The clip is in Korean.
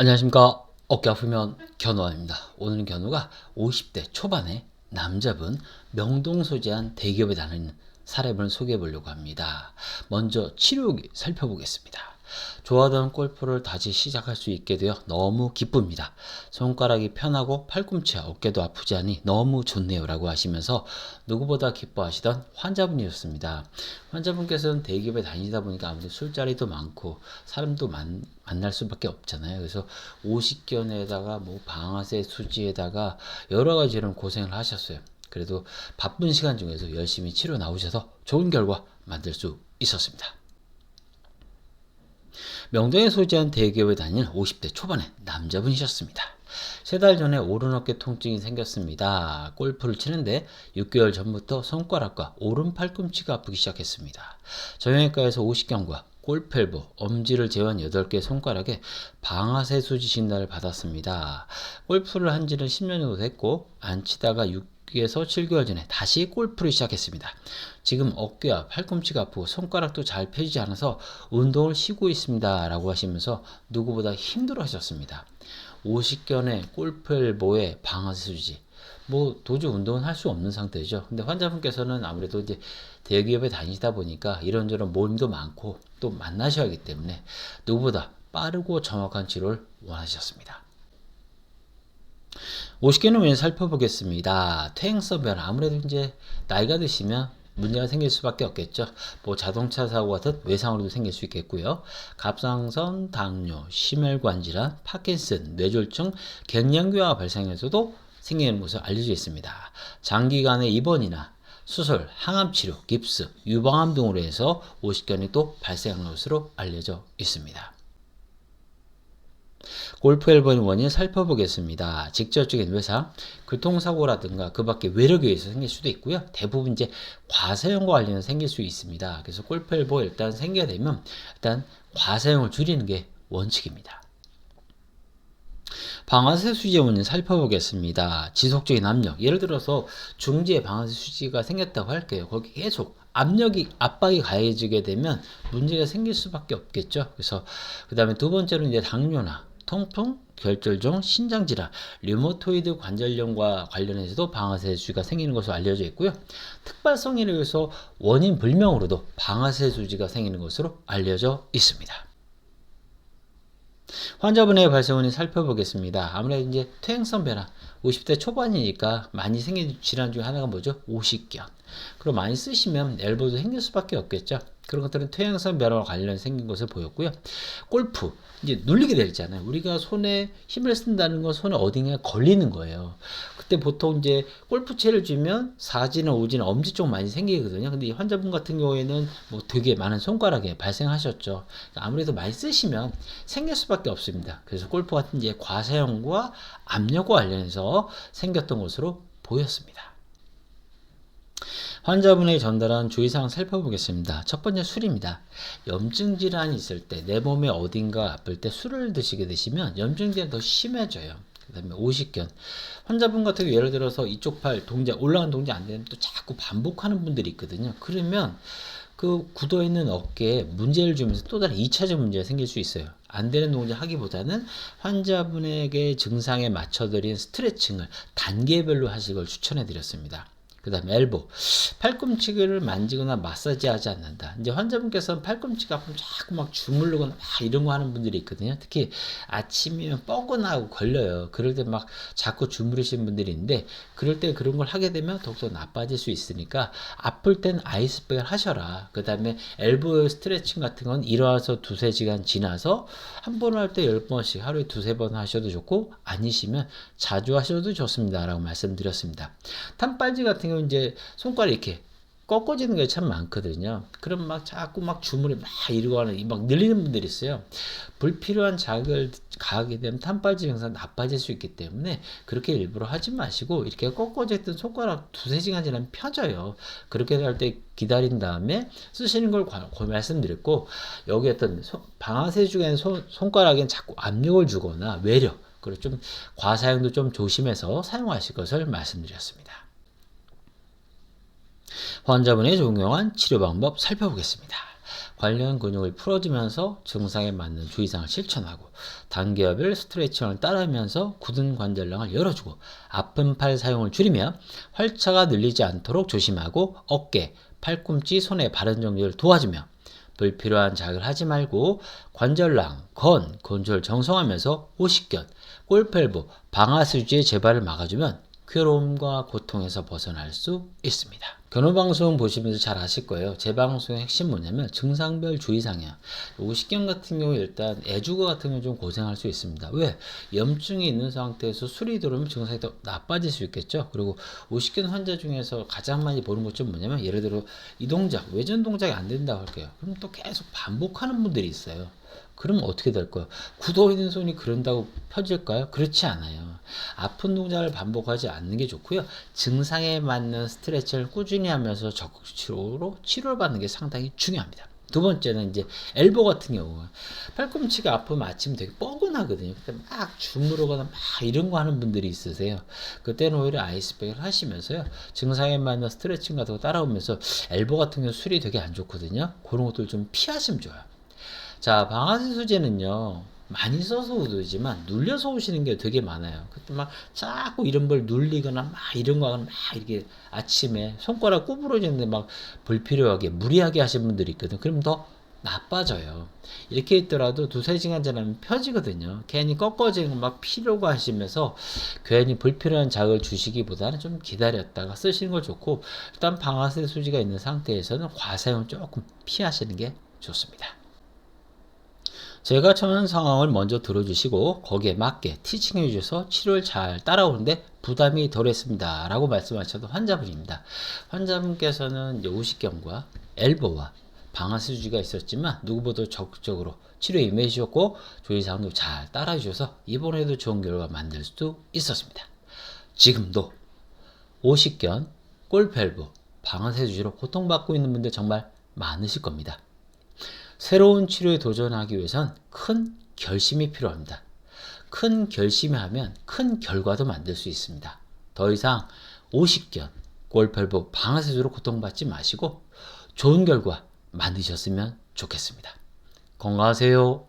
안녕하십니까. 어깨 아프면 견우입니다. 오늘은 견우가 50대 초반의 남자분 명동 소재한 대기업에 다니는 사례분을 소개해 보려고 합니다. 먼저 치료 후기 살펴보겠습니다. 좋아하던 골프를 다시 시작할 수 있게 되어 너무 기쁩니다. 손가락이 편하고 팔꿈치와 어깨도 아프지 않으니 너무 좋네요 라고 하시면서 누구보다 기뻐하시던 환자분이었습니다. 환자분께서는 대기업에 다니다 보니까 아무래도 술자리도 많고 사람도 만날 수밖에 없잖아요. 그래서 오십견에다가 뭐 방아쇠 수지에다가 여러 가지 이런 고생을 하셨어요. 그래도 바쁜 시간 중에서 열심히 치료 나오셔서 좋은 결과 만들 수 있었습니다. 명동에 소재한 대기업에 다니는 50대 초반의 남자분이셨습니다. 3달 전에 오른 어깨 통증이 생겼습니다. 골프를 치는데 6개월 전부터 손가락과 오른 팔꿈치가 아프기 시작했습니다. 정형외과에서 50견과 골프 엘보, 엄지를 제외한 8개 손가락에 방아쇠 수지 진단을 받았습니다. 골프를 한 지는 10년 정도 됐고 안 치다가 6에서 7개월 전에 다시 골프를 시작했습니다. 지금 어깨와 팔꿈치가 아프고 손가락도 잘 펴지지 않아서 운동을 쉬고 있습니다 라고 하시면서 누구보다 힘들어 하셨습니다. 50견의 골프 엘보에 방아쇠 수지, 뭐 도저히 운동은 할 수 없는 상태죠. 근데 환자분께서는 아무래도 이제 대기업에 다니시다 보니까 이런저런 모임도 많고 또 만나셔야 하기 때문에 누구보다 빠르고 정확한 치료를 원하셨습니다. 50개는 왜 살펴보겠습니다. 퇴행성 변화, 아무래도 이제 나이가 드시면 문제가 생길 수밖에 없겠죠. 뭐 자동차 사고 같은 외상으로도 생길 수 있겠고요. 갑상선, 당뇨, 심혈관 질환, 파킨슨, 뇌졸중, 갱년기와 발생해서도 생기는 것으로 알려져 있습니다. 장기간의 입원이나 수술, 항암치료, 깁스, 유방암 등으로 해서 50견이 또 발생하는 것으로 알려져 있습니다. 골프 엘보의 원인을 살펴보겠습니다. 직접적인 외상, 교통사고라든가 그 밖에 외력에 의해서 생길 수도 있고요. 대부분 이제 과사용과 관련해서 생길 수 있습니다. 그래서 골프 엘보 일단 생겨야 되면 일단 과사용을 줄이는 게 원칙입니다. 방아쇠 수지의 원인 살펴보겠습니다. 지속적인 압력, 예를 들어서 중지에 방아쇠 수지가 생겼다고 할게요. 거기 계속 압박이 가해지게 되면 문제가 생길 수밖에 없겠죠. 그래서 그 다음에 두 번째로 이제 당뇨나 통풍, 결절종, 신장질환, 류마토이드 관절염과 관련해서도 방아쇠 수지가 생기는 것으로 알려져 있고요. 특발성에 의해서 원인 불명으로도 방아쇠 수지가 생기는 것으로 알려져 있습니다. 환자분의 발생 원인 살펴보겠습니다. 아무래도 이제 퇴행성 변화, 50대 초반이니까 많이 생기는 질환 중에 하나가 뭐죠? 오십견. 그럼 많이 쓰시면 엘보도 생길 수밖에 없겠죠. 그런 것들은 퇴행성 변화와 관련해서 생긴 것을 보였고요. 골프, 이제 눌리게 되잖아요. 우리가 손에 힘을 쓴다는 건 손에 어딘가에 걸리는 거예요. 그때 보통 이제 골프채를 쥐면 4지나 5지나 엄지 쪽 많이 생기거든요. 근데 이 환자분 같은 경우에는 뭐 되게 많은 손가락에 발생하셨죠. 아무래도 많이 쓰시면 생길 수밖에 없습니다. 그래서 골프 같은 이제 과사용과 압력과 관련해서 생겼던 것으로 보였습니다. 환자분에게 전달한 주의사항 살펴보겠습니다. 첫 번째 술입니다. 염증 질환이 있을 때 내 몸에 어딘가 아플 때 술을 드시게 되시면 염증 질환이 더 심해져요. 그 다음에 오십견. 환자분 같은 경우 예를 들어서 이쪽 팔 동작, 올라간 동작 안 되면 또 자꾸 반복하는 분들이 있거든요. 그러면 그 굳어있는 어깨에 문제를 주면서 또 다른 2차적 문제가 생길 수 있어요. 안 되는 동작 하기보다는 환자분에게 증상에 맞춰드린 스트레칭을 단계별로 하실 걸 추천해 드렸습니다. 그 다음에 엘보, 팔꿈치를 만지거나 마사지하지 않는다. 이제 환자분께서는 팔꿈치가 아프면 자꾸 막 주물르거나 막 이런 거 하는 분들이 있거든요. 특히 아침이면 뻐근하고 걸려요. 그럴 때 막 자꾸 주무르시는 분들이 있는데 그럴 때 그런 걸 하게 되면 더욱더 나빠질 수 있으니까 아플 땐 아이스백을 하셔라. 그 다음에 엘보 스트레칭 같은 건 일어나서 2-3시간 지나서 한 번 할 때 10번씩 하루에 2-3번 하셔도 좋고 아니시면 자주 하셔도 좋습니다. 라고 말씀드렸습니다. 탄빨지 같은 경우 이제 손가락 이렇게 꺾어지는 게 참 많거든요. 그럼 막 자꾸 막 주물이 막 이러고 하는, 막 늘리는 분들이 있어요. 불필요한 자극을 가하게 되면 탄빨지 증상 나빠질 수 있기 때문에 그렇게 일부러 하지 마시고 이렇게 꺾어져 있던 손가락 2-3시간 지나면 펴져요. 그렇게 할 때 기다린 다음에 쓰시는 걸 말씀드렸고, 여기 어떤 방아쇠 중에 손가락엔 자꾸 압력을 주거나 외력, 그리고 좀 과사용도 좀 조심해서 사용하실 것을 말씀드렸습니다. 환자분의 적용한 치료 방법 살펴보겠습니다. 관련 근육을 풀어주면서 증상에 맞는 주의사항을 실천하고 단계별 스트레칭을 따르면서 굳은 관절량을 열어주고 아픈 팔 사용을 줄이며 활차가 늘리지 않도록 조심하고 어깨, 팔꿈치, 손의 바른 정지를 도와주며 불필요한 자극을 하지 말고 관절랑, 건조를 정성하면서 오십견, 골펠부, 방아수지의 재발을 막아주면 괴로움과 고통에서 벗어날 수 있습니다. 견우방송 보시면서 잘 아실 거예요. 제 방송의 핵심 뭐냐면 증상별 주의사항이야. 오십견 같은 경우 일단 애주가 같은 경우 좀 고생할 수 있습니다. 왜? 염증이 있는 상태에서 술이 들어오면 증상이 더 나빠질 수 있겠죠. 그리고 오십견 환자 중에서 가장 많이 보는 것 좀 뭐냐면 예를 들어 이 동작, 외전 동작이 안 된다고 할게요. 그럼 또 계속 반복하는 분들이 있어요. 그럼 어떻게 될까요? 굳어있는 손이 그런다고 펴질까요? 그렇지 않아요. 아픈 동작을 반복하지 않는 게 좋고요. 증상에 맞는 스트레칭을 꾸준히 하면서 적극적으로 치료를 받는 게 상당히 중요합니다. 두 번째는 이제 엘보 같은 경우 팔꿈치가 아프면 아침에 되게 뻐근하거든요. 그때 막 주무르거나 막 이런 거 하는 분들이 있으세요. 그때는 오히려 아이스백을 하시면서요. 증상에 맞는 스트레칭 같은 거 따라오면서 엘보 같은 경우 술이 되게 안 좋거든요. 그런 것들 좀 피하시면 좋아요. 자, 방아쇠 수제는요, 많이 써서 오지만 눌려서 오시는 게 되게 많아요. 그때 막 자꾸 이런 걸 눌리거나 막 이런 거 하거나 막 이렇게 아침에 손가락 구부러지는데 막 불필요하게 무리하게 하시는 분들이 있거든. 그럼 더 나빠져요. 이렇게 있더라도 두세 시간 지나면 펴지거든요. 괜히 꺾어지는 거 막 피려고 하시면서 괜히 불필요한 자극을 주시기보다는 좀 기다렸다가 쓰시는 걸 좋고, 일단 방아쇠 수지가 있는 상태에서는 과사용 조금 피하시는 게 좋습니다. 제가 처한 상황을 먼저 들어주시고 거기에 맞게 티칭해 주셔서 치료를 잘 따라오는데 부담이 덜했습니다 라고 말씀하셔도 환자분입니다. 환자분께서는 이제 오십견과 엘보와 방아쇠 수지가 있었지만 누구보다 적극적으로 치료에 임해 주셨고 조의사항도 잘 따라 주셔서 이번에도 좋은 결과 만들 수 있었습니다. 지금도 오십견, 골펠부, 방아쇠 수지로 고통받고 있는 분들 정말 많으실 겁니다. 새로운 치료에 도전하기 위해선 큰 결심이 필요합니다. 큰 결심을 하면 큰 결과도 만들 수 있습니다. 더 이상 오십견, 골펠부, 방아쇠수로 고통받지 마시고 좋은 결과 만드셨으면 좋겠습니다. 건강하세요.